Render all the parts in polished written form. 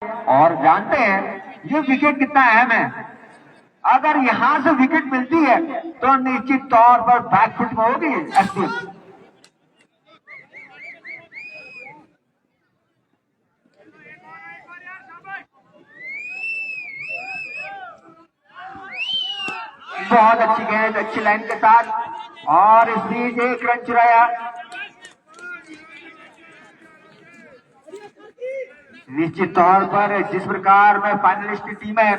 और जानते हैं ये विकेट कितना अहम है। अगर यहां से विकेट मिलती है तो निश्चित तौर पर बैकफुट में होगी एसपीएम। बहुत अच्छी गेंद, अच्छी लाइन के साथ, और इस बीच एक रन चुराया। निश्चित तौर पर जिस प्रकार में फाइनलिस्ट की टीम है,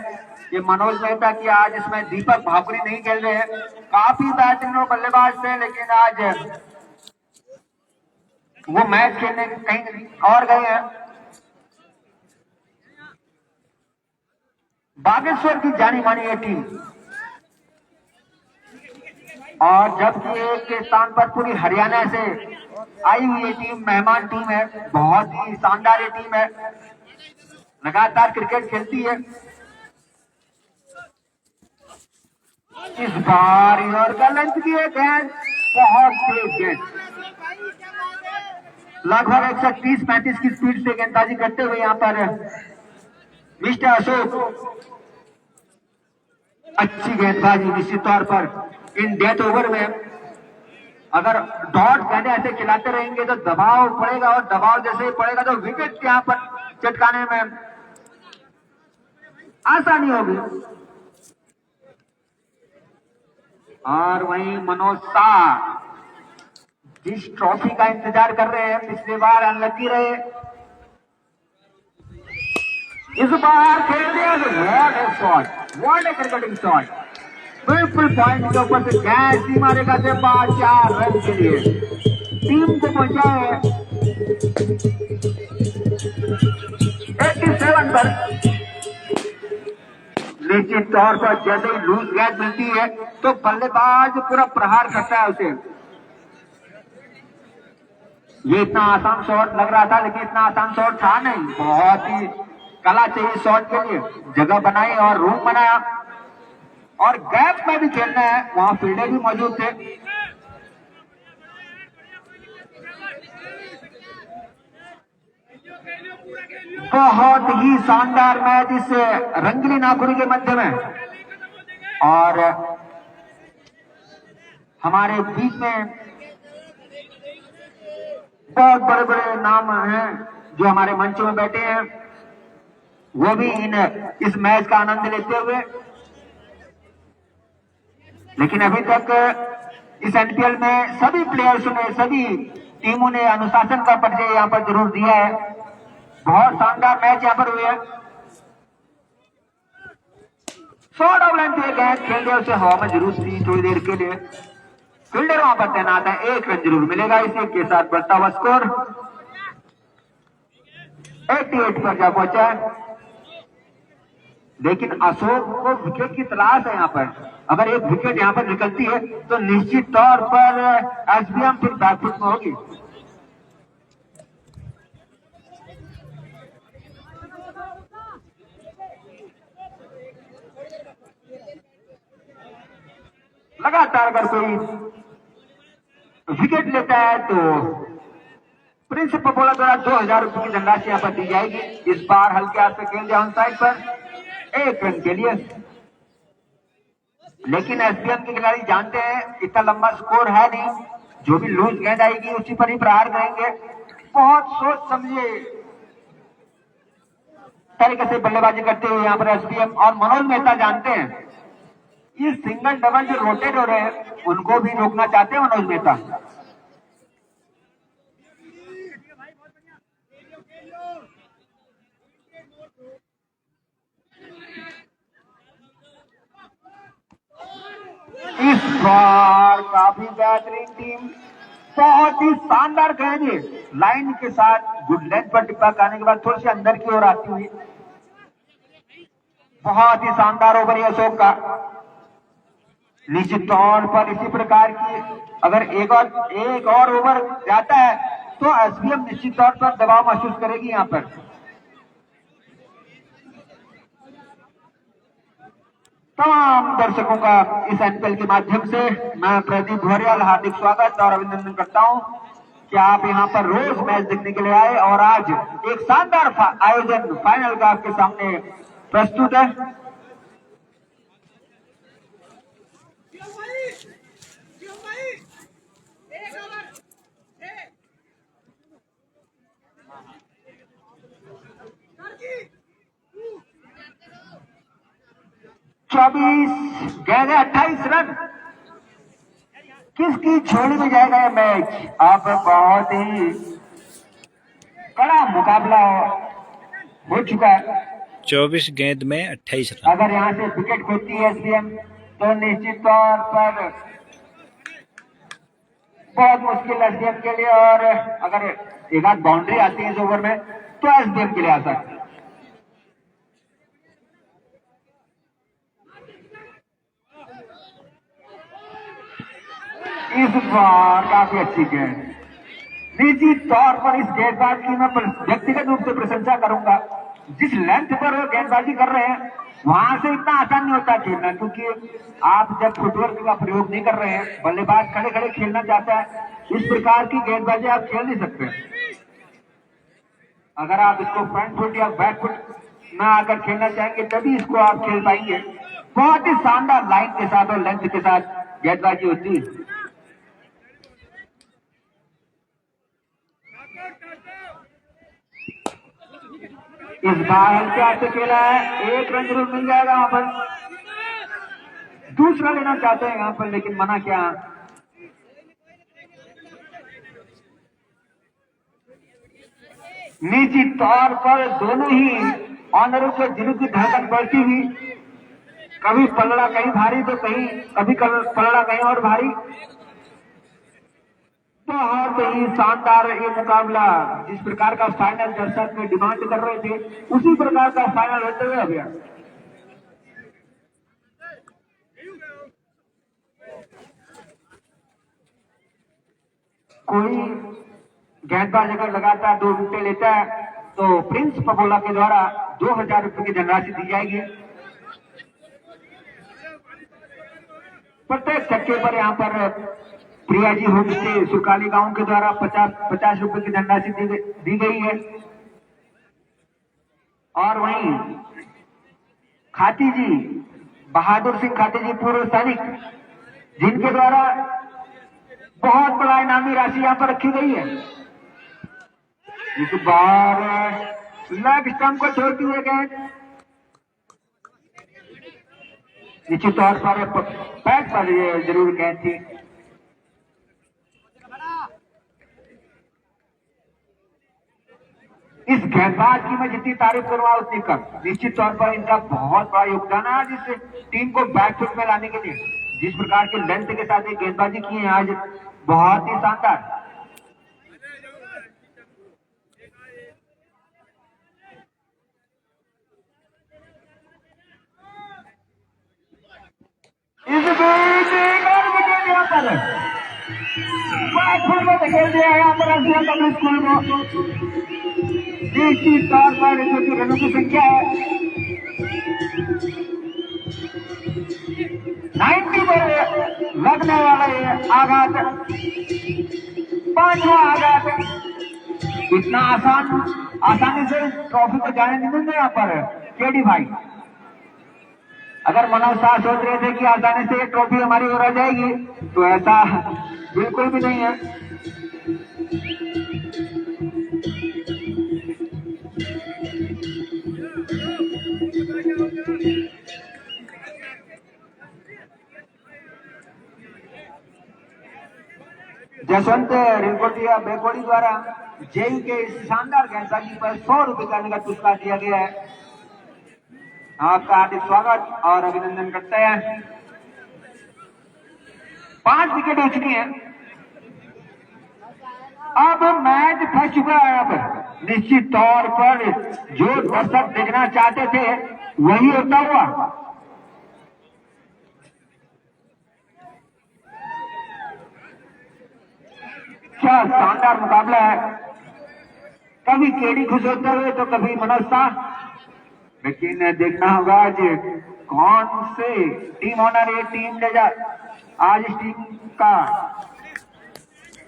ये मनोज मेहता की, आज इसमें दीपक भाकुरी नहीं खेल रहे हैं। काफी बैटिंग और बल्लेबाज थे, लेकिन आज वो मैच खेलने कहीं और गए हैं। बागेश्वर की जानी मानी ये टीम, और जबकि एक के स्थान पर पूरी हरियाणा से आई हुई ये टीम मेहमान टीम है, बहुत ही शानदार ये टीम है, लगातार क्रिकेट खेलती है। इस बार और गलत की गेंद, बहुत तेज गेंद, लगभग 130-35 की स्पीड से गेंदबाजी करते हुए यहाँ पर मिस्टर अशोक, अच्छी गेंदबाजी। निश्चित तौर पर इन डेथ ओवर में अगर डॉट गेंदें ऐसे खिलाते रहेंगे तो दबाव पड़ेगा, और दबाव जैसे ही पड़ेगा तो विकेट यहाँ पर चटकाने में आसानी होगी। और वहीं मनोज शाह, जिस ट्रॉफी का इंतजार कर रहे हैं, पिछली बार अनलकी रहे, इस बार खेल दिया। What A shot, what A cricketing shot, बिल्कुल पॉइंट के ऊपर से गैस ही मारेगा से 4 रन के लिए टीम को पहुंचाए 87 पर। निश्चित तौर पर जैसे ही लूज गेंद मिलती है तो बल्लेबाज पूरा प्रहार करता है उसे। ये इतना आसान शॉट लग रहा था, लेकिन इतना आसान शॉट था नहीं, बहुत ही कला चाहिए शॉट के लिए। जगह बनाई और रूम बनाया, और गैप में भी खेलना है, वहां फील्डर भी मौजूद थे। बहुत ही शानदार मैच इस रंगली नाखुरी के मध्य में, और हमारे बीच में बहुत बड़े बड़े नाम हैं जो हमारे मंच में बैठे हैं, वो भी इस मैच का आनंद लेते हुए। लेकिन अभी तक इस एनपीएल में सभी प्लेयर्स ने, सभी टीमों ने अनुशासन का परिचय यहाँ पर जरूर दिया है। बहुत शानदार मैच यहाँ पर हुए हैं। शॉर्ट ऑफ लेंथ गेंद खेल दिया, उसे हवा में जरूर थी थोड़ी देर के लिए। फील्डर वहां पर तैनात है, 1 रन जरूर मिलेगा इसे, के साथ बढ़ता हुआ स्कोर 88 पर जा पहुंचा है। लेकिन अशोक को विकेट की तलाश है यहाँ पर। अगर एक विकेट यहाँ पर निकलती है तो निश्चित तौर पर एसबीएम फिर बैकफुट में होगी। लगातार अगर कोई विकेट लेता है तो प्रिंसिपल बोला द्वारा 2000 रुपए की धनराशि यहाँ पर दी जाएगी। इस बार हल्के हाथ से खेल दिया ऑन साइड पर 1 रन के लिए। लेकिन एसबीएम के खिलाड़ी जानते हैं इतना लंबा स्कोर है नहीं, जो भी लूज गेंद आएगी उसी पर ही प्रहार करेंगे। बहुत सोच समझे तरीके से बल्लेबाजी करते हुए यहाँ पर एसबीएम, और मनोज मेहता जानते हैं ये सिंगल डबल जो रोटेट हो रहे हैं उनको भी रोकना चाहते हैं मनोज मेहता। इस बार काफी बेहतरीन टीम, बहुत ही शानदार गेंद, लाइन के साथ गुड लेंथ पर टिप्पा करने के बाद थोड़ी सी अंदर की ओर आती हुई, बहुत ही शानदार ओवर है अशोक का। निश्चित तौर पर इसी प्रकार की अगर एक और ओवर जाता है तो एसबीएम निश्चित तौर पर दबाव महसूस करेगी यहाँ पर। तमाम दर्शकों का इस एनपीएल के माध्यम से मैं प्रदीप भोरियाल हार्दिक स्वागत और अभिनंदन करता हूं। क्या आप यहाँ पर रोज मैच देखने के लिए आए और आज एक शानदार आयोजन फाइनल का आपके सामने प्रस्तुत है। चौबीस गेंद 28 रन, किसकी झोली में जाएगा ये मैच? अब बहुत ही कड़ा मुकाबला हो चुका है। 24 गेंद में 28 रन। अगर यहाँ से विकेट खोती है एसडीएम तो निश्चित तौर पर बहुत मुश्किल एसडीएम के लिए, और अगर एक आध बाउंड्री आती है इस ओवर में तो एसडीएम के लिए आ सकती है। इस बार काफी अच्छी गेंद, निश्चित तौर पर इस गेंदबाज की मैं व्यक्तिगत रूप से प्रशंसा करूंगा। जिस लेंथ पर वो गेंदबाजी कर रहे हैं वहां से इतना आसान नहीं होता खेलना, क्योंकि आप जब फुटवर्क का प्रयोग नहीं कर रहे हैं, बल्लेबाज खड़े खड़े खेलना चाहता है, इस प्रकार की गेंदबाजी आप खेल नहीं सकते। अगर आप इसको फ्रंट फुट या बैक फुट में आकर खेलना चाहेंगे तभी इसको आप खेल पाएंगे। बहुत ही शानदार लाइन के साथ और लेंथ के साथ गेंदबाजी होती है। इस बार हल्के हाथ से खेला है, 1 रन जरूर मिल जाएगा वहां पर। दूसरा लेना चाहते हैं यहाँ पर लेकिन मना क्या। निश्चित तौर पर दोनों ही ऑनरों के दिलों की धड़कन बढ़ती हुई, कभी पलड़ा कहीं भारी तो कभी पलड़ा कहीं और भारी। बहुत ही शानदार ये मुकाबला, जिस प्रकार का फाइनल दर्शक में डिमांड कर रहे थे उसी प्रकार का फाइनल होते हुए अभी कोई गेंदबाज अगर लगातार 2 विकेट लेता है तो प्रिंस पबोला के द्वारा 2000 रुपए की धनराशि दी जाएगी। प्रत्येक छक्के पर यहाँ पर प्रिया जी होम से सुरकाली गांव के द्वारा 50 रुपए की धनराशि दी गई है। और वहीं खाती जी, बहादुर सिंह खाती जी पूर्व सैनिक, जिनके द्वारा बहुत बड़ा इनामी राशि यहाँ पर रखी गई है। इस बार लेग स्टंप को छोड़ती हुए गेंद निश्चित तौर पर पैड पर जरूर गेंद थी। इस गेंदबाज की मैं जितनी तारीफ करूंगा उतनी कम। निश्चित तौर पर इनका बहुत बड़ा योगदान है आज इस टीम को बैकफुट में लाने के लिए। जिस प्रकार की लेंथ के साथ एक गेंदबाजी की है आज, बहुत ही शानदार। इस बीच एक और विकेट यहाँ पर बैकफुट में धकेल दिया यहाँ पर एसडीएम पब्लिक स्कूल को। निश्चित तौर पर जो कि रनों की संख्या है 90 पर लगने वाला है आघात, 5वां आघात। इतना आसानी से ट्रॉफी को जाने नहीं देंगे यहाँ पर केडी भाई। अगर मनोज शाह सोच रहे थे कि आसानी से ये ट्रॉफी हमारी ओर आ जाएगी तो ऐसा बिल्कुल भी नहीं है। जसवंत रिंकोटिया बेकोड़ी द्वारा जेई के इस शानदार गेंदबाजी पर 100 रुपए का नगद पुरस्कार दिया गया है। आपका हार्दिक स्वागत और अभिनंदन करते हैं। 5 विकेट हो चुकी हैं। अब मैच फंस चुका है। अब निश्चित तौर पर जो दर्शक देखना चाहते थे वही होता हुआ। क्या शानदार मुकाबला है। कभी केडी खुश होते हुए तो कभी मनोज शाह, लेकिन देखना होगा आज कौन से टीम ऑनर ये टीम ले जा आज इस टीम का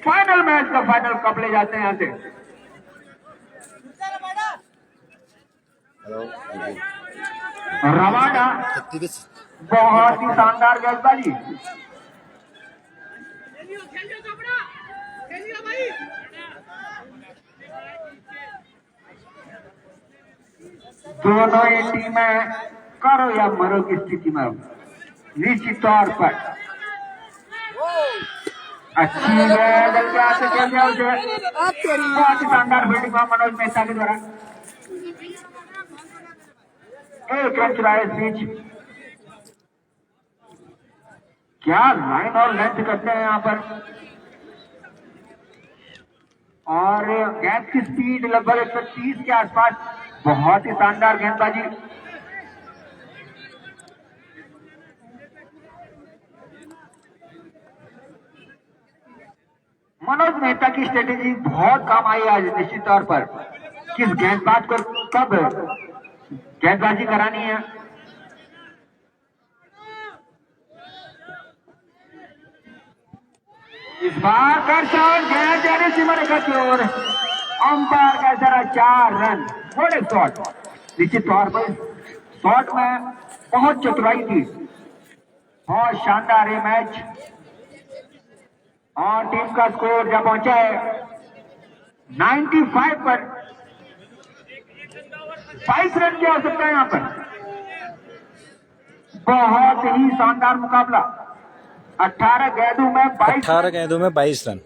फाइनल मैच का फाइनल कप ले जाते हैं यहाँ से। रवाडा बहुत ही शानदार गेंदबाजी। दोनों ही टीमें करो या मरो की स्थिति में निश्चित तौर पर अच्छी गेंद से खेल दिया उसे। बहुत ही शानदार फील्डिंग हुआ मनोज मेहता के द्वारा। एक रन चुराए इस बीच। क्या लाइन और लेंथ करते हैं यहाँ पर, और गेंद की स्पीड लगभग 130 के आसपास। बहुत ही शानदार गेंदबाजी। मनोज मेहता की स्ट्रेटेजी बहुत काम आई आज निश्चित तौर पर। किस गेंदबाज को कब गेंदबाजी करानी है। इस बार कर शॉट, गेंद जाने सीमा रेखा की ओर। अंपायर का इशारा, 4 रन। बड़े शॉट, निश्चित तौर पर शॉट में बहुत चतुराई थी। बहुत शानदार ये मैच, और टीम का स्कोर जब पहुंचा है 95 पर। 22 रन की आवश्यकता है यहाँ पर। बहुत ही शानदार मुकाबला। 18 गेंदों में 22 रन।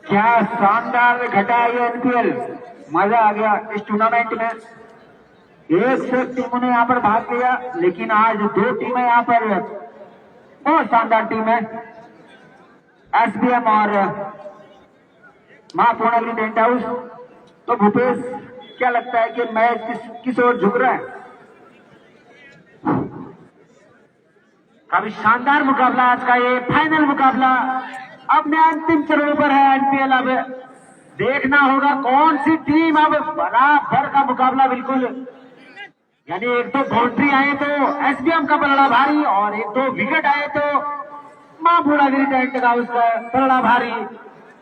क्या शानदार घटा ये एनपीएल। मजा आ गया इस टूर्नामेंट में। एक से टीमों ने यहाँ पर भाग लिया, लेकिन आज 2 टीमें यहाँ पर बहुत शानदार टीम है। एसबीएम और मां पूर्णागिरी टेंट हाउस। तो भूपेश, क्या लगता है कि मैच किस ओर झुक रहा है? काफी शानदार मुकाबला आज का, ये फाइनल मुकाबला अपने अंतिम चरणों पर है एनपीएल। अब देखना होगा कौन सी टीम अब बराबर का मुकाबला। बिल्कुल, यानी एक तो बाउंड्री आए तो एसबीएम का पलड़ा भारी, और एक तो विकेट आए तो मां पूर्णागिरी टेंट हाउस का पलड़ा भारी।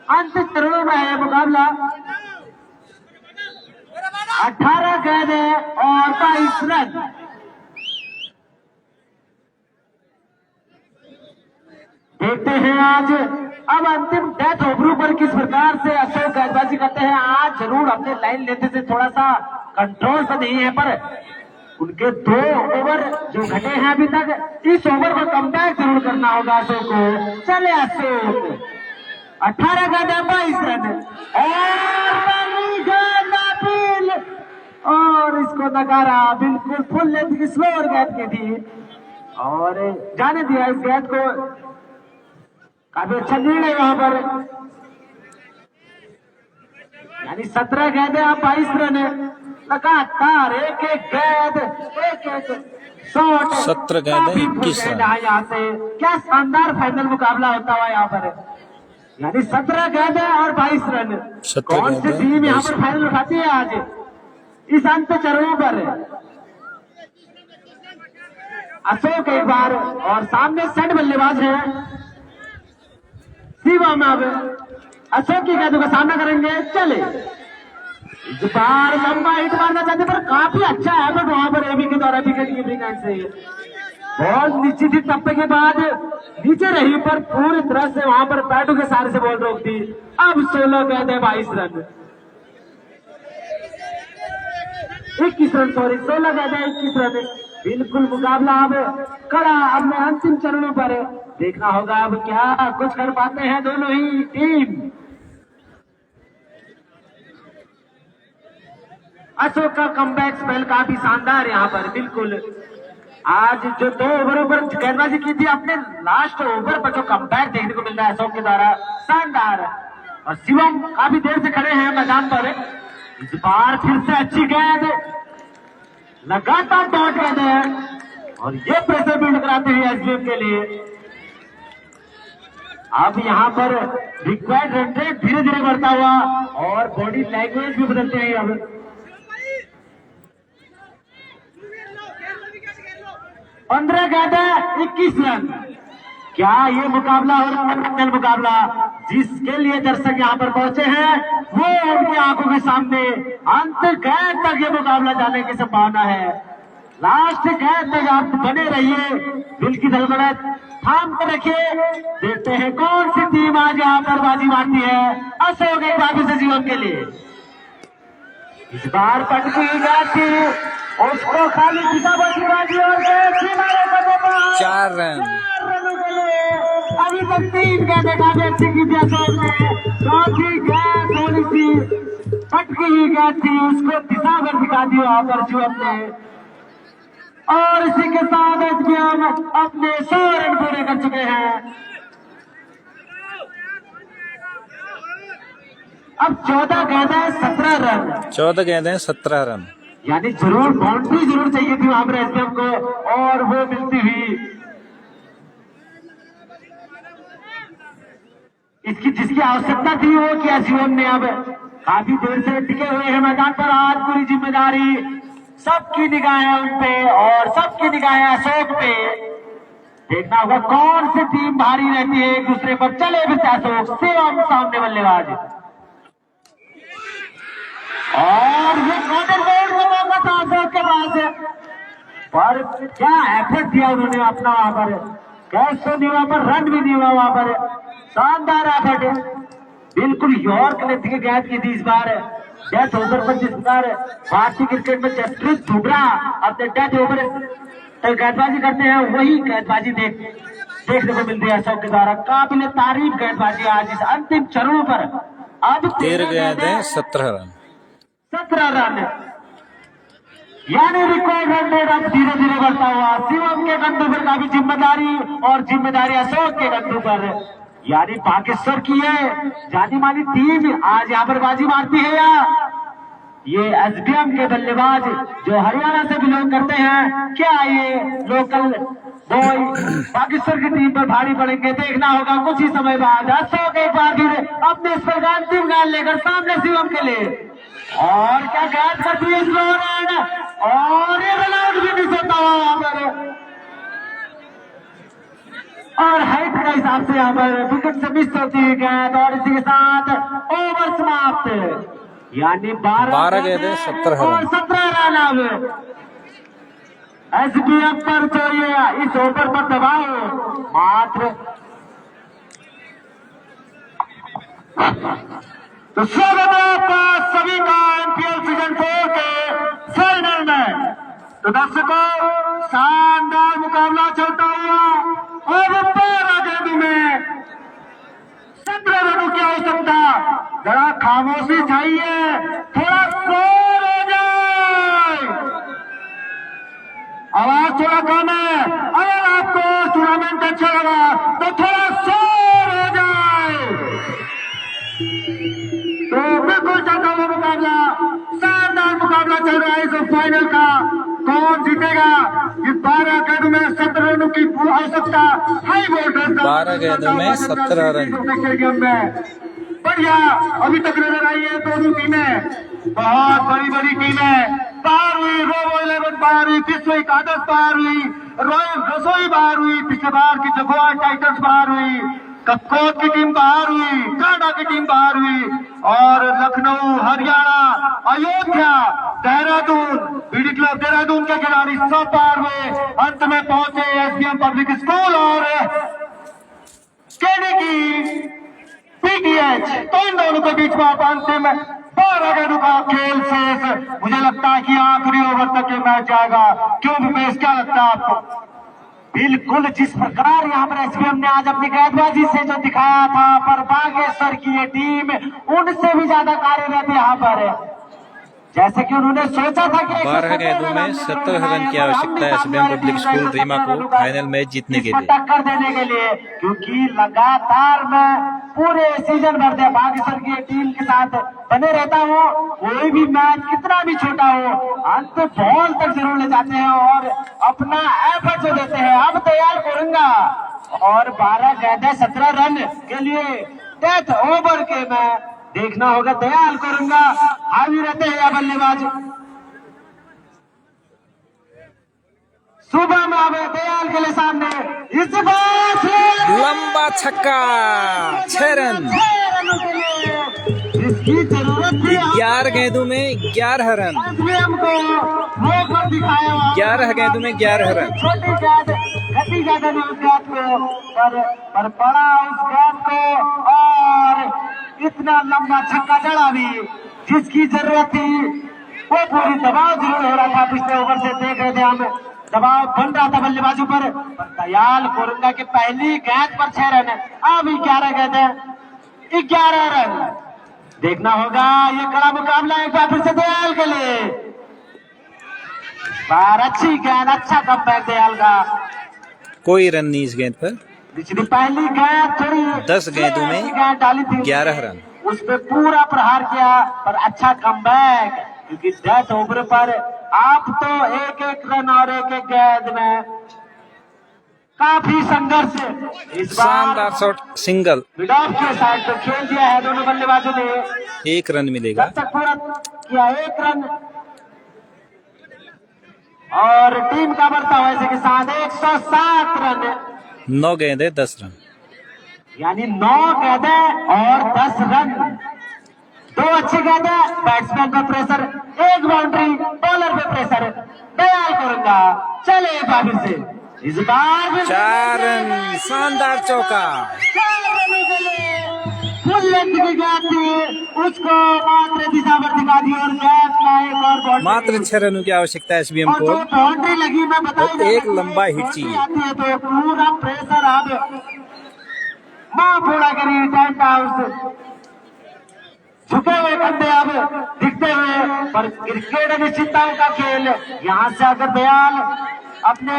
अंतिम चरणों में है मुकाबला। 18 गेंदें और 22 रन। देखते हैं आज अब अंतिम डेथ ओवरों पर किस प्रकार से अशोक गेंदबाजी करते हैं। आज जरूर अपने लाइन लेते से थोड़ा सा कंट्रोल तो नहीं है, पर उनके 2 ओवर जो घटे हैं अभी तक, इस ओवर को कमबैक जरूर करना होगा अशोक को। चले अशोक, 18 गेंदें 22 रन, और इसको नकारा। बिल्कुल फुल लेंथ की स्लोअर गेंद की थी, और जाने दिया इस गेंद को। काफी अच्छा निर्णय वहां पर। यानी 17 गेंदें आप 22 रन लगातार। एक गेंद, एक शॉट, 17 गेंदें 21 रन। यहाँ से क्या शानदार फाइनल मुकाबला होता हुआ यहाँ पर। यानी 17 गेंदें और 22 रन। कौन सी टीम यहाँ पर फाइनल उठाती है आज इस अंत चरणों पर? अशोक एक बार, और सामने सेट बल्लेबाज है शिवम। अब अशोक की गेंदों का सामना करेंगे। चले, इस बार लंबा हिट मारना चाहते, पर काफी अच्छा है बट वहां पर एबी के द्वारा विकेट कीपिंग से बॉल निश्चित ही टप्पे के बाद नीचे रही, पर पूरी तरह से वहां पर बैटों के सहारे से बॉल रोक दी। अब 16 गेंदें 22 रन, 21 रन, सॉरी 16 गेंदें 21 रन। बिल्कुल मुकाबला अब कड़ा अपने अंतिम चरणों पर। देखना होगा अब क्या कुछ कर पाते हैं दोनों ही टीम। अशोक का कमबैक स्पेल काफी शानदार यहाँ पर। बिल्कुल आज जो 2 ओवरों पर गेंदबाजी की थी, अपने लास्ट ओवर पर जो कमबैक देखने को मिल रहा है अशोक के द्वारा, शानदार। और शिवम काफी देर से खड़े हैं मैदान पर। इस बार फिर से अच्छी गेंद, लगातार डॉट गेंद है, और ये प्रेशर बिल्ड कराते हैं एसबीएम के लिए। अब यहाँ पर रिक्वायर्ड रन रेट धीरे धीरे बढ़ता हुआ, और बॉडी लैंग्वेज भी बदलते हैं। अब 15 गेंदें 21 रन। क्या ये मुकाबला हो रहा है? फाइनल मुकाबला जिसके लिए दर्शक यहाँ पर पहुंचे हैं वो उनकी आंखों के सामने अंत गेंद तक ये मुकाबला जाने की संभावना है। लास्ट गेंद तक आप बने रहिए, दिल की धड़कन थाम कर रखिए। देखते हैं कौन सी टीम आज यहाँ पर बाजी मारती है अशोक एक बाबू से जीवन के लिए। इस बार पटकी गई थी उसको खाली दिशा बाजी और 4 रन। अभी तक 3 गेंदें काफी की थी अशोक ने। चौथी गेंद थोड़ी सी पटकी हुई गेंद थी, उसको दिशा पर दिखा दी वहां पर शिवम ने। और इसी के साथ एसबीएम अपने 100 रन पूरे कर चुके हैं। अब 14 गेंदें 17 रन। 14 गेंदें 17 रन। यानी जरूर बाउंड्री जरूर चाहिए थी वहां पर एसबीएम को और वो मिलती हुई इसकी जिसकी आवश्यकता थी वो किया शिवम ने। अब काफी देर से टिके हुए हैं मैदान पर, आज पूरी जिम्मेदारी सबकी निगाहें उन पे और सबकी निगाहें अशोक पे। देखना होगा कौन सी टीम भारी रहती है एक दूसरे पर। चले भी अशोक शिवम सामने बल्लेबाज और ये कॉर्नर बोर्ड का मौका था अशोक के पास, पर क्या एफर्ट दिया उन्होंने अपना वहां पर। कैच तो नहीं हुआ पर रन भी नहीं हुआ वहां पर। शानदार एफर्ट, बिल्कुल यॉर्क ने गेंद की थी इस बार डेथ ओवर पर। जिस बार भारतीय क्रिकेट में जसप्रीत बुमराह अपने डेथ ओवर गेंदबाजी करते हैं वही गेंदबाजी देखने को मिलती है अशोक के द्वारा। काबिल तारीफ गेंदबाजी आज इस अंतिम चरणों पर। अब 13 गेंदें 17 रन। 17 रन यानी रिकॉर्ड रन रेट अब धीरे धीरे बढ़ता हुआ शिवम के कंधों पर काफी जिम्मेदारी और जिम्मेदारी अशोक के कंधों पर। यानी बागेश्वर की है जानी मानी टीम आज यहाँ पर बाजी मारती है या ये एसबीएम के बल्लेबाज जो हरियाणा से बिलोंग करते हैं, क्या ये लोकल बॉय बागेश्वर की टीम पर भारी पड़ेंगे? देखना होगा कुछ ही समय बाद। अशोक एक बार फिर अपने इस पर अंतिम गेंद लेकर सामने शिवम के लिए और क्या गेंद करती है स्लो रन और ये रन आउट भी नहीं होता हुआ वहां पर और हाइट का हिसाब से यहाँ पर विकेट से मिस होती है गेंद और इसी के साथ ओवर समाप्त। यानी 12 गेंदें 17 और 17 रन। अब एसबीएम पर जो ये इस ओवर पर दबाव मात्र तो स्वागत है आपका सभी का एमपीएल सीजन 4 के फाइनल में। तो दर्शकों शानदार मुकाबला चलता हुआ और 12 गेंदों में 17 रनों की आवश्यकता। जरा खामोशी चाहिए, थोड़ा शोर हो जाए, आवाज थोड़ा कम है। अगर आपको टूर्नामेंट अच्छा लगा तो थोड़ा शोर हो जाए। तो बिल्कुल चलता हुआ मुकाबला, शानदार मुकाबला चल रहा है इस फाइनल का। कौन जीतेगा? इस 12 गेंदों में 17 रनों की आवश्यकता। हाई वोल्टेज 12 गेंदों में 17 रन। स्टेडियम में बढ़िया अभी तक नजर आई है दोनों टीमें, बहुत बड़ी बड़ी टीमें बाहर हुई। रोबो 11 बाहर हुई, विश्व एकादश बाहर हुई, रॉयल रसोई बाहर हुई, पिछले बार की जगुआर टाइटंस बाहर हुई, कस्कोट की टीम बाहर हुई, कांडा की टीम बाहर हुई और लखनऊ, हरियाणा, अयोध्या, देहरादून, बीडी क्लब देहरादून के खिलाड़ी सब बाहर हुए। अंत में पहुंचे एसबीएम पब्लिक स्कूल और केडी की पीटीएच। तो इन दोनों के बीच में अंतिम 12 गेंदों का खेल शेष। मुझे लगता है कि आखिरी ओवर तक ये मैच जाएगा। क्यों विपेश, क्या लगता है आपको? बिल्कुल जिस प्रकार यहाँ पर एसबीएम ने आज अपनी गेंदबाजी से जो दिखाया था, पर बागेश्वर की ये टीम उनसे भी ज्यादा कार्यरत यहाँ पर। जैसे कि उन्होंने सोचा था कि 12 गेंदों में 17 रन की आवश्यकता है एसबीएम पब्लिक स्कूल रीमा को फाइनल मैच जीतने के लिए, टक्कर देने के लिए, क्योंकि लगातार मैं पूरे सीजन भर बागेश्वर की टीम के साथ बने रहता हूँ। कोई भी मैच कितना भी छोटा हो अंत बॉल तक जरूर ले जाते हैं और अपना एफर्ट जो देते हैं। अब तैयार करूंगा और 12 गेंदें 17 रन के लिए डेथ ओवर के मैं देखना होगा, दयाल करूंगा। हावी रहते हैं या बल्लेबाज शुभम आवे दयाल के लिए सामने, इस बार लंबा छक्का, 6 रन। 6 रनों के लिए इसकी जरूरत थी। 11 गेंदों में 11 रन। हमको रोक कर दिखाया 11 गेंदों में 11 रन। छोटी गेंद गति ज्यादा नहीं उस गेंद को, पर बड़ा उस गेंद को, और इतना लंबा छक्का जड़ा भी जिसकी जरूरत थी। वो पूरी दबाव जरूर हो रहा था, पिछले ओवर से देख रहे थे हम, दबाव बन रहा था बल्लेबाजों पर दयाल कोरंगा के पहली गेंद पर 6 रन। अब 11 गेंद, 11 रन। देखना होगा ये कड़ा मुकाबला एक बार फिर से दयाल के लिए। बार अच्छी गेंद, अच्छा कमबैक दयाल का। कोई रन नहीं इस गेंद पर। पिछली पहली गेंद थोड़ी 10 गेंदों में गेंद डाली थी, 11 रन। उस पे पूरा प्रहार किया, पर अच्छा कमबैक, क्योंकि 10 ओवर पर आप तो एक एक रन और एक एक गेंद में काफी संघर्ष। इस बार शानदार शॉट, सिंगल। मिड ऑफ के साइड पर खेल दिया है दोनों बल्लेबाजों ने। 1 रन मिलेगा। जब तक पूरा किया 1 रन, और टीम का बढ़ता हुआ इसी के साथ 107 रन। 9 गेंदें 10 रन। यानी 9 गेंदें और 10 रन। 2 अच्छी गेंदें, बैट्समैन का प्रेशर, 1 बाउंड्री, बॉलर पे प्रेशर। दयाल कोरंगा चले एक बार फिर से, इस बार भी 4 रन, शानदार चौका। 4 रनों के लिए फुल लेंथ की गेंद थी, उसको मात्र दिशा पर दिखा दी, और गेंद का एक और बाउंड्री। मात्र 6 रनों की आवश्यकता है एसबीएम और को। जो बाउंड्री लगी, मैं बता और एक लंबा हिट चाहिए। आती है तो पूरा प्रेशर अब मां पूरा करी टेंट हाउस, झुके हुए कंधे अब दिखते हुए। पर क्रिकेट अनिश्चितताओं का खेल, यहाँ से अगर दयाल अपने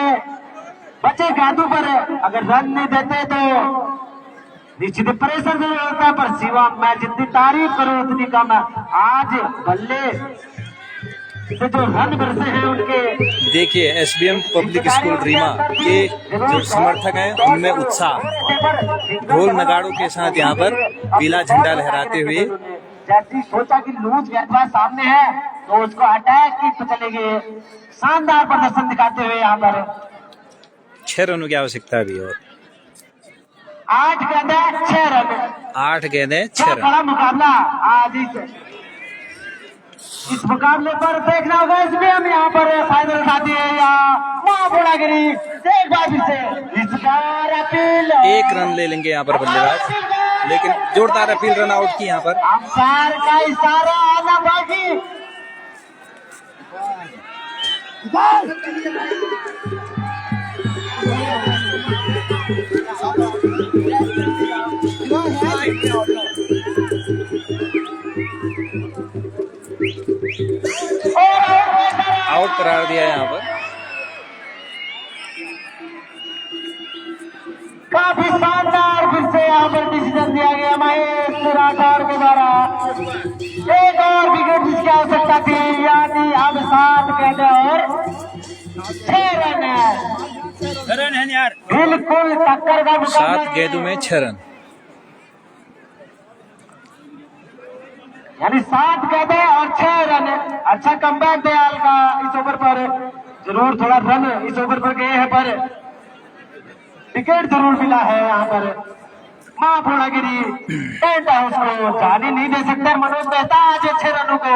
बचे गेंदों पर अगर रन नहीं देते तो निश्चित प्रेशर जरूर होता है। पर शिवम, मैं जितनी तारीफ करूं उतनी कम है। आज बल्ले से जो रन बरसे हैं उनके, देखिए एसबीएम पब्लिक स्कूल रीमा के जो समर्थक हैं उनमें उत्साह, ढोल नगाड़ों के साथ यहाँ पर पीला झंडा लहराते हुए। जैसी सोचा कि लूज गेंदबाज सामने है तो उसको अटैक की तो चलेंगे, शानदार प्रदर्शन दिखाते हुए यहाँ पर 6 रनों की आवश्यकता भी। और 8 गेंदें 6 रन। 8 गेंदें 6 क्या रन। बड़ा मुकाबला आज इस मुकाबले पर देखना होगा। इसमें हम यहाँ पर फाइनल उठाती है या मां बोड़ागिरी। एक बार फिर से इस बार अपील, 1 रन ले लेंगे यहाँ पर बल्लेबाज, लेकिन जोरदार अपील रन आउट की यहाँ पर। अंपायर का इशारा आना बाकी। आउट करार दिया यहाँ पर। काफी शानदार फिर से यहाँ पर डिसीजन दिया गया महेश राठौर के द्वारा। एक और विकेट जिसकी आवश्यकता थी, यानी अब 7 गेंदें और 6 रन है यार, बिल्कुल टक्कर का मुकाबला। 7 गेंदों में 6 रन, यानी 7 गेंदें और 6 रन। अच्छा कमबैक दयाल का इस ओवर पर, जरूर थोड़ा रन इस ओवर पर गए हैं, पर विकेट जरूर मिला है यहाँ पर। मां पूर्णागिरी टेंट हाउस को जाने नहीं दे सकते मनोज मेहता आज 6 रनों को।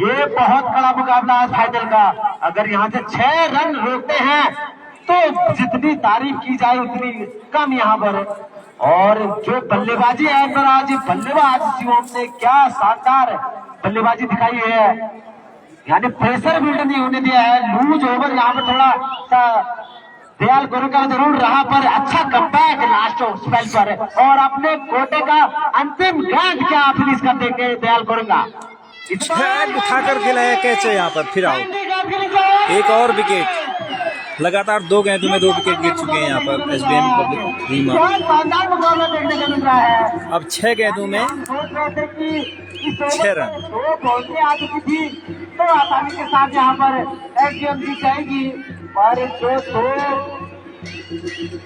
ये बहुत कड़ा मुकाबला आज फाइनल का। अगर यहाँ से 6 रन रोकते हैं तो जितनी तारीफ की जाए उतनी कम यहाँ पर। और जो बल्लेबाजी है पर आज बल्लेबाज शिवम ने क्या शानदार बल्लेबाजी दिखाई है, यानी प्रेशर बिल्ड नहीं होने दिया है। लूज ओवर यहाँ पर थोड़ा सा दयाल कोरंगा जरूर रहा, पर अच्छा कमबैक लास्ट स्पेल पर, और अपने कोटे का अंतिम गेंद क्या फिनिश कर देंगे दयाल कोरंगा। उठाकर खिलाया कैच है यहाँ पर, फिर आउट। एक और विकेट, लगातार 2 गेंदों में 2 विकेट गिर चुके हैं यहाँ पर एसबीएम पब्लिक रीमा। शानदार मुकाबला देखने को मिल रहा है। अब 6 गेंदों में सोच रहे थे कि 6 रन। 2 बॉलें आ चुकी थी तो आसानी के साथ यहाँ पर एसडीएम जीत जाएगी, पर जो 2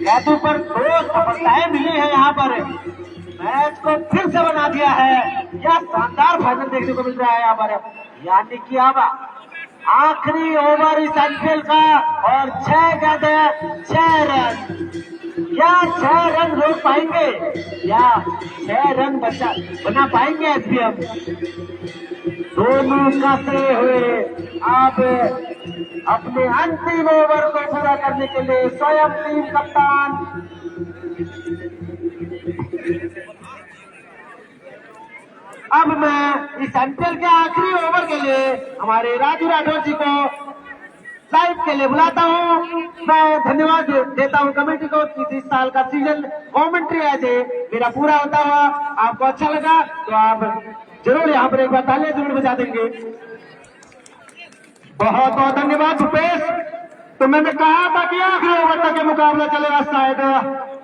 गेंदों पर 2 सफलताएं मिली है यहाँ पर, मैच को फिर से बना दिया है। यह शानदार फाइनल देखने को मिल रहा है यहाँ पर। यानी कि अब आखिरी ओवर इस आईपीएल का और 6 गेंदें 6 रन। क्या 6 रन रोक पाएंगे या 6 रन बना पाएंगे एसबीएम? दोनों कसे हुए अब अपने अंतिम ओवर को पूरा करने के लिए स्वयं टीम कप्तान अब मैं इस आईपीएल के आखिरी ओवर के लिए हमारे राजू राठौर जी को लाइव के लिए बुलाता हूं। मैं धन्यवाद देता हूं कमेटी को कि इस साल का सीजन कमेंट्री आज मेरा पूरा होता हुआ आपको अच्छा लगा तो आप जरूर यहाँ पर एक बार तालियां जरूर बजा देंगे। बहुत बहुत धन्यवाद भूपेश। तो मैंने कहा था कि आखिरी ओवर तक ये मुकाबला चलेगा। शायद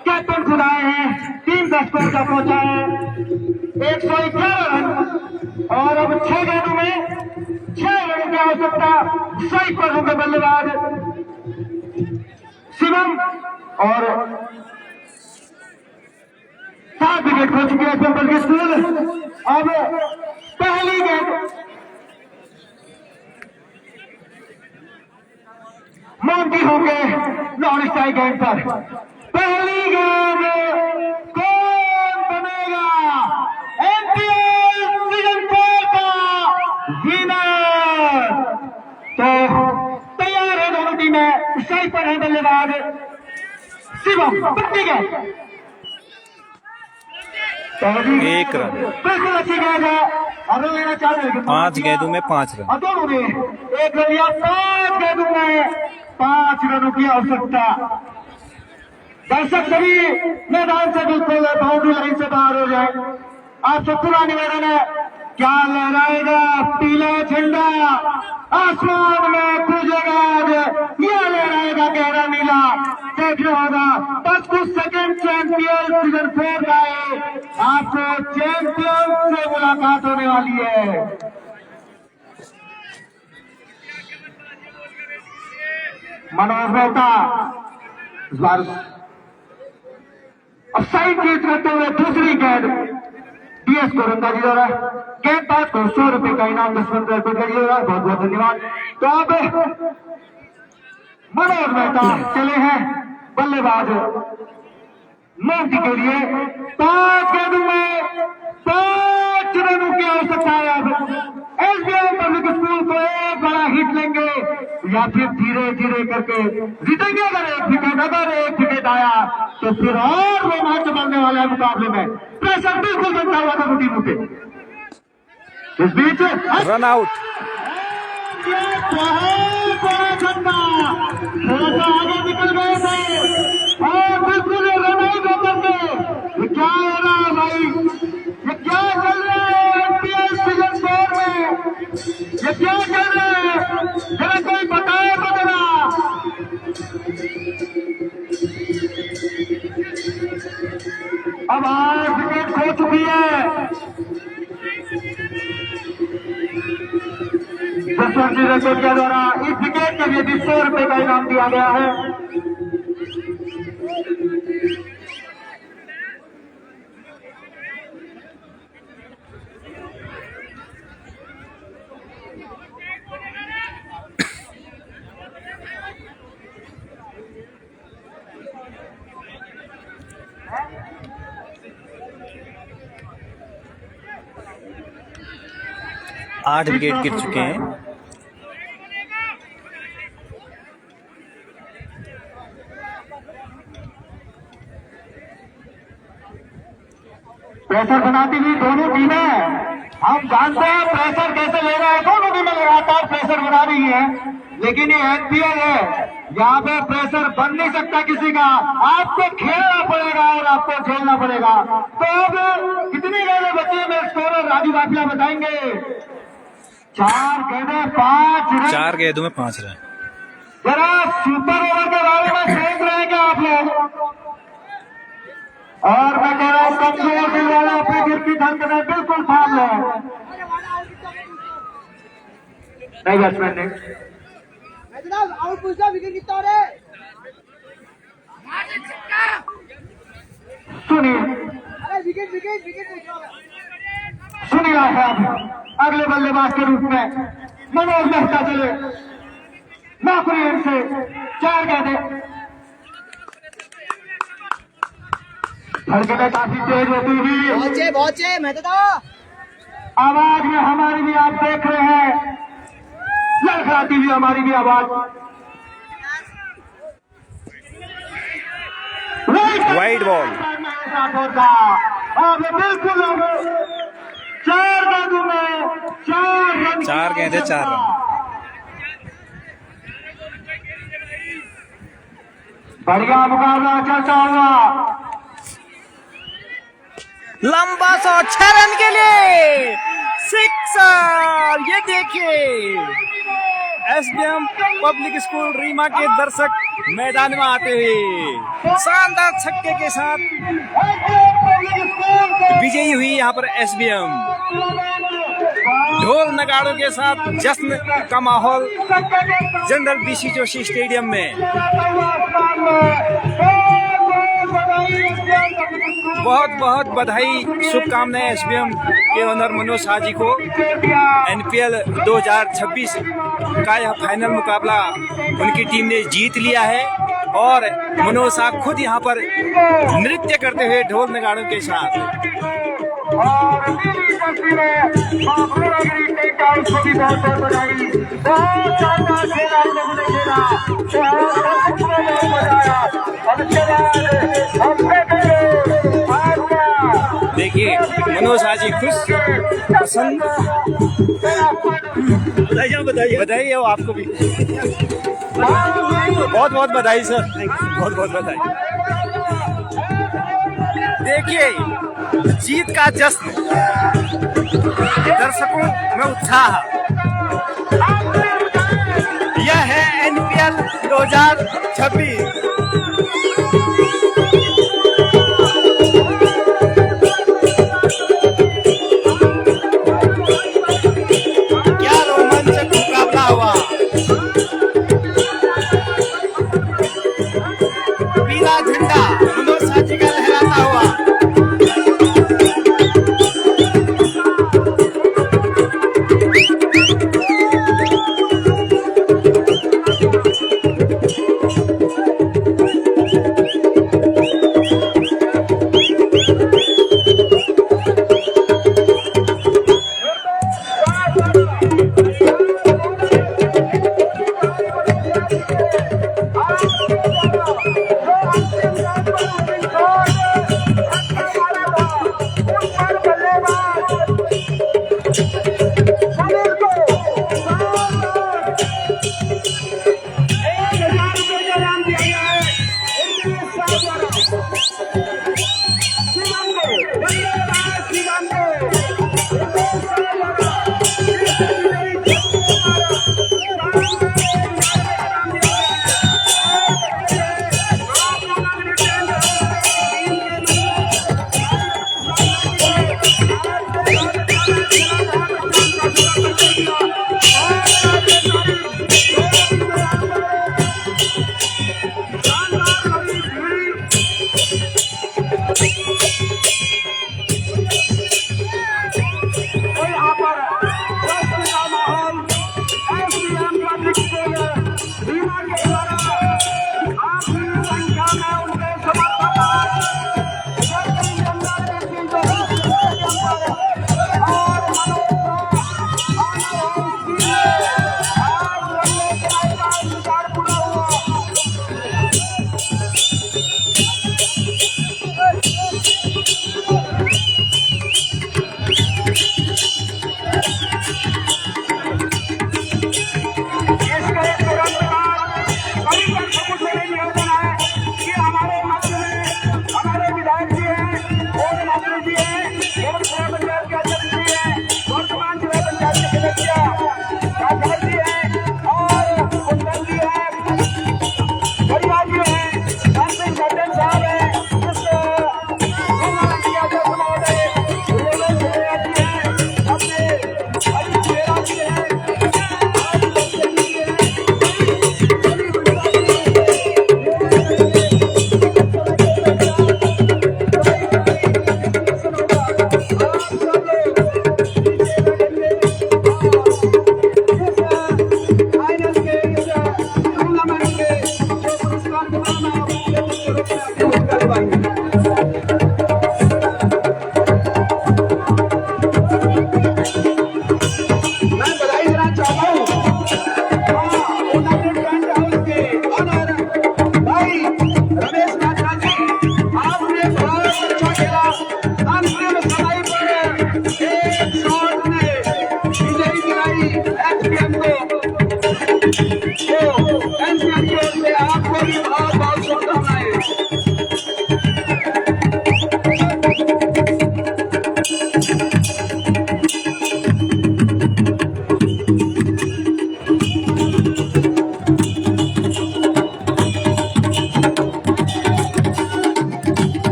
कैप्टन खुद आए हैं, टीम का स्कोर क्या पहुंचा है 111 रन और अब 6 गेंदों में 6 रन की आवश्यकता। सही पर होंगे बल्लेबाज शिवम और 7 विकेट खो चुके हैं सिंपल के स्कूल। अब पहली गेंद मोंटी होंगे नॉन स्ट्राइक गेंद पर। पहली गेंद कौन बनेगा एमपीएल सीजन 4 का विनर? तो तैयार है दोनों टीमें। सही पर है बल्लेबाज शिवम। पट्टी गेंद 1 रन। बिल्कुल अच्छी गेंद है और लेना चाहते हैं 5 गेंदों में 5 रन। और दोनों ने 1 रन लिया। 5 गेंदों में 5 रनों की आवश्यकता। दर्शक सभी मैदान से बिल्कुल बाउंड्री लाइन से बाहर हो जाए। आपसे पूरा निवेदन है क्या लहराएगा पीला झंडा आसमान में कूदेगा यह लहराएगा गहरा नीला। देखना होगा बस कुछ सेकंड चैंपियन सीजन 4 का है। आपको चैंपियन से मुलाकात होने वाली है। मनोज मेहता इस बार अब साइड चीज करते हुए दूसरी गेंद डीएस को रंगा जी द्वारा गेंदबाज को 100 रुपए का इनाम 10-15 रुपए का दिया। बहुत बहुत धन्यवाद। तो अब मनोज मेहता चले हैं बल्लेबाज मोंटी के लिए। 5 गेंदों में 5 रनों की आवश्यकता है। अब एसबीएम पब्लिक स्कूल को एक बड़ा हिट लेंगे या फिर धीरे धीरे करके जीतेंगे। अगर एक विकेट आया तो फिर और रोमांच बनने वाला है मुकाबले में। प्रेशर बिल्कुल बनता हुआ दोनों टीमों पे। इस बीच रन आउट। बहुत बड़ा झंडा थोड़ा सा आगे निकल गए थे और बिल्कुल रन आउट होकर के ये क्या हो रहा है भाई? ये क्या चल रहा है एमपीएल सीजन 4 में? ये क्या चल रहा है जरा कोई बताए तो जरा। अब 8 विकेट खो चुकी है। जसवंत जी रजौटिया द्वारा इस विकेट के लिए 100 रुपए का इनाम दिया गया है। आठ विकेट गिर चुके हैं। प्रेशर बनाती हुई दोनों टीमें। हम जानते हैं प्रेशर कैसे ले रहा है। दोनों टीमें लगातार प्रेशर बना रही है लेकिन ये एमपीएल है यहाँ पे प्रेशर बन नहीं सकता किसी का। आपको खेलना पड़ेगा और आपको झेलना पड़ेगा। तो अब कितनी गेंदें बची है मेरे स्कोरर राजू वाफिया बताएंगे। 4 गेंदें 5 रन। 4 गेंदों में 5 रन। जरा सुपर ओवर के बारे में सोच रहे हैं क्या आप लोग? और मैं कह रहा हूँ कमजोर दिल वाला अपने दिल की धड़कनें बिल्कुल थाम लो। नहीं बैट्समैन ने आउट पूछा विकेट कितना हो रहा है? सुनिए अरे विकेट विकेट विकेट पूछ रहा हूं। सुनिए अब अगले बल्लेबाज के रूप में मनोज मेहता चले नाकुरी एंड से 4 गेंदें। धड़कनें काफी तेज होती हुई पहुंचे मेहता आवाज में हमारी भी आप देख रहे हैं, लड़खड़ाती हुई हमारी भी आवाज। Wide ball. बिल्कुल 4 गेंदों में 4 रन। 4 गेंदें 4 रन। बढ़िया मुकाबला चलता हुआ, लंबा शॉट 6 रन के लिए, सिक्सर। ये देखिए एसबीएम पब्लिक स्कूल रीमा के दर्शक मैदान में आते हुए शानदार छक्के के साथ विजयी हुई यहाँ पर एसबीएम। ढोल नगाड़ों के साथ जश्न का माहौल जनरल बीसी जोशी स्टेडियम में। बहुत बहुत बधाई, शुभकामनाएं एसबीएम के ओनर मनोज शाह जी को। एनपीएल 2026 का यह फाइनल मुकाबला उनकी टीम ने जीत लिया है और मनोज शाह खुद यहाँ पर नृत्य करते हुए ढोल नगाड़ों के साथ। देखिए मनोज शाह जी खुश, पसंद। बधाई हो आपको भी, बहुत बहुत बधाई सर, बहुत बहुत बधाई। देखिए जीत का जश्न, दर्शकों में उत्साह। यह है एनपीएल 2026।